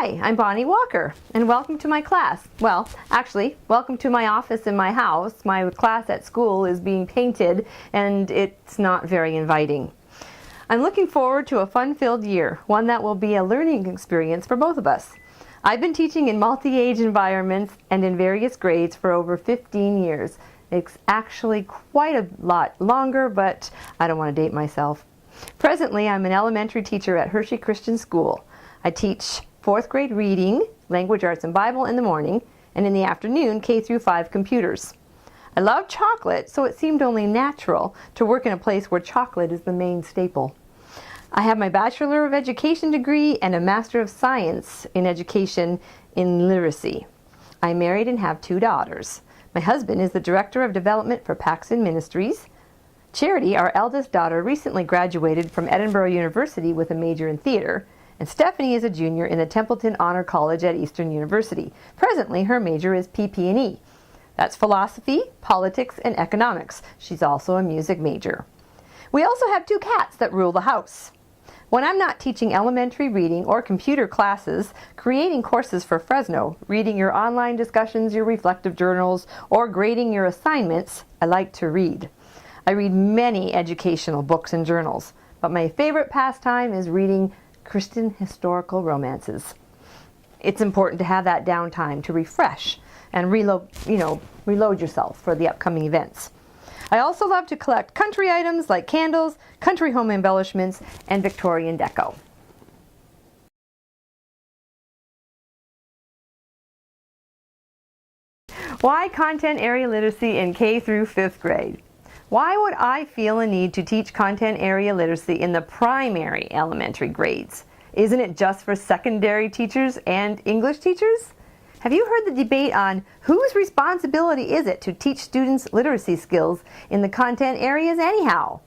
Hi, I'm Bonnie Walker, and welcome to my class. Well, actually, welcome to my office in my house. My class at school is being painted, and it's not very inviting. I'm looking forward to a fun-filled year, one that will be a learning experience for both of us. I've been teaching in multi-age environments and in various grades for over 15 years. It's actually quite a lot longer, but I don't want to date myself. Presently, I'm an elementary teacher at Hershey Christian School. I teach 4th grade reading, language arts and Bible in the morning, and in the afternoon, K through 5 computers. I love chocolate, so it seemed only natural to work in a place where chocolate is the main staple. I have my Bachelor of Education degree and a Master of Science in Education in Literacy. I'm married and have 2 daughters. My husband is the Director of Development for Paxton Ministries. Charity, our eldest daughter, recently graduated from Edinburgh University with a major in theater, and Stephanie is a junior in the Templeton Honor College at Eastern University. Presently, her major is PP&E. That's philosophy, politics, and economics. She's also a music major. We also have 2 cats that rule the house. When I'm not teaching elementary reading or computer classes, creating courses for Fresno, reading your online discussions, your reflective journals, or grading your assignments, I like to read. I read many educational books and journals, but my favorite pastime is reading Christian historical romances. It's important to have that downtime to refresh and reload yourself for the upcoming events. I also love to collect country items like candles, country home embellishments, and Victorian deco. Why content area literacy in K through 5th grade? Why would I feel a need to teach content area literacy in the primary elementary grades? Isn't it just for secondary teachers and English teachers? Have you heard the debate on whose responsibility is it to teach students literacy skills in the content areas anyhow?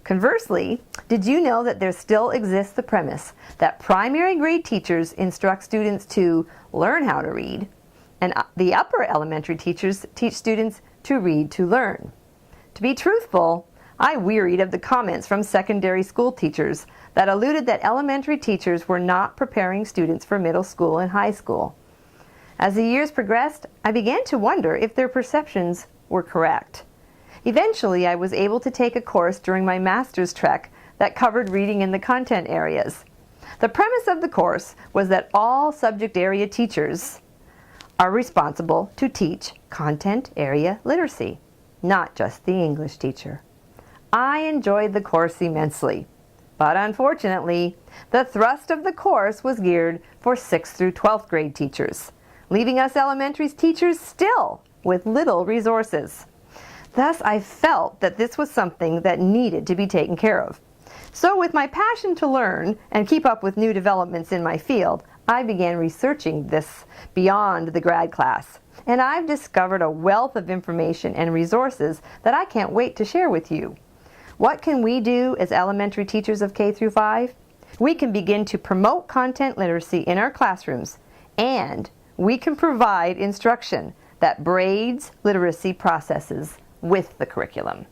Conversely, did you know that there still exists the premise that primary grade teachers instruct students to learn how to read, and the upper elementary teachers teach students to read to learn? To be truthful, I wearied of the comments from secondary school teachers that alluded that elementary teachers were not preparing students for middle school and high school. As the years progressed, I began to wonder if their perceptions were correct. Eventually, I was able to take a course during my master's trek that covered reading in the content areas. The premise of the course was that all subject area teachers are responsible to teach content area literacy, not just the English teacher. I enjoyed the course immensely, but unfortunately, the thrust of the course was geared for 6th through 12th grade teachers, leaving us elementary teachers still with little resources. Thus, I felt that this was something that needed to be taken care of. So with my passion to learn and keep up with new developments in my field, I began researching this beyond the grad class. And I've discovered a wealth of information and resources that I can't wait to share with you. What can we do as elementary teachers of K through 5? We can begin to promote content literacy in our classrooms, and we can provide instruction that braids literacy processes with the curriculum.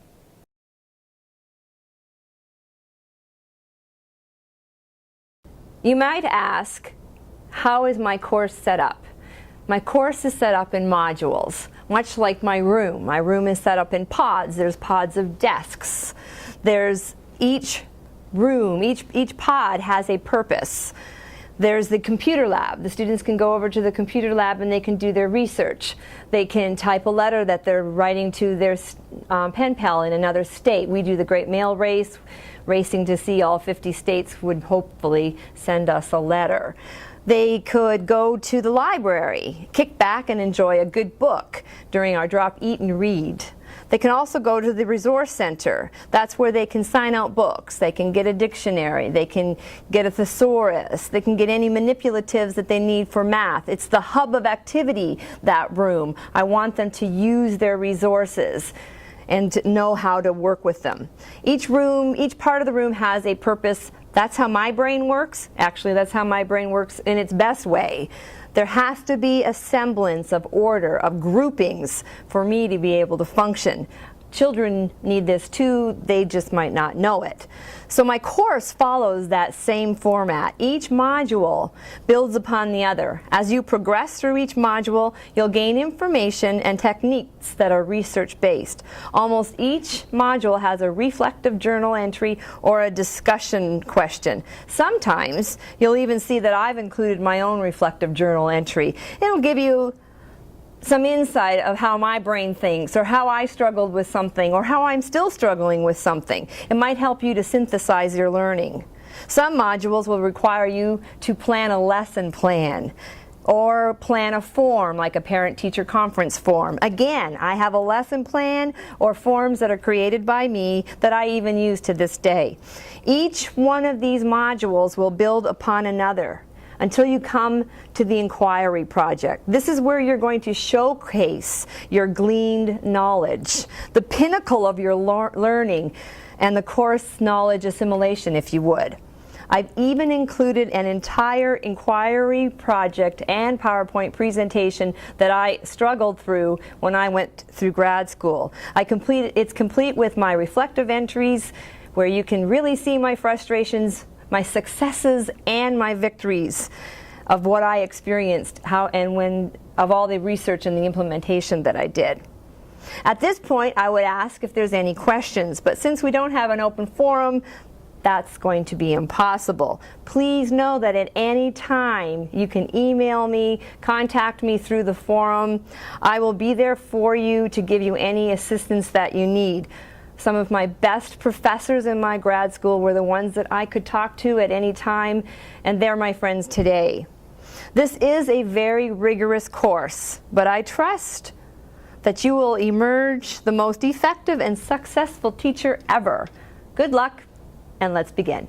You might ask, how is my course set up? My course is set up in modules, much like my room. My room is set up in pods. There's pods of desks. There's each room, each pod has a purpose. There's the computer lab. The students can go over to the computer lab and they can do their research. They can type a letter that they're writing to their pen pal in another state. We do the Great Mail Race, racing to see all 50 states would hopefully send us a letter. They could go to the library, kick back and enjoy a good book during our drop, eat, and read. They can also go to the resource center. That's where they can sign out books. They can get a dictionary. They can get a thesaurus. They can get any manipulatives that they need for math. It's the hub of activity, that room. I want them to use their resources and to know how to work with them. Each room, each part of the room has a purpose. That's how my brain works. Actually, that's how my brain works in its best way. There has to be a semblance of order, of groupings, for me to be able to function. children need this too, they just might not know it. So my course follows that same format. Each module builds upon the other. As you progress through each module, you'll gain information and techniques that are research-based. Almost each module has a reflective journal entry or a discussion question. Sometimes you'll even see that I've included my own reflective journal entry. It'll give you some insight of how my brain thinks, or how I struggled with something, or how I'm still struggling with something. It might help you to synthesize your learning. Some modules will require you to plan a lesson plan, or plan a form like a parent-teacher conference form. Again, I have a lesson plan or forms that are created by me that I even use to this day. Each one of these modules will build upon another until you come to the inquiry project. This is where you're going to showcase your gleaned knowledge, the pinnacle of your learning, and the course knowledge assimilation, if you would. I've even included an entire inquiry project and PowerPoint presentation that I struggled through when I went through grad school. It's complete with my reflective entries, where you can really see my frustrations, my successes, and my victories of what I experienced, of all the research and the implementation that I did. At this point, I would ask if there's any questions, but since we don't have an open forum, that's going to be impossible. Please know that at any time you can email me, contact me through the forum. I will be there for you to give you any assistance that you need. Some of my best professors in my grad school were the ones that I could talk to at any time, and they're my friends today. This is a very rigorous course, but I trust that you will emerge the most effective and successful teacher ever. Good luck, and let's begin.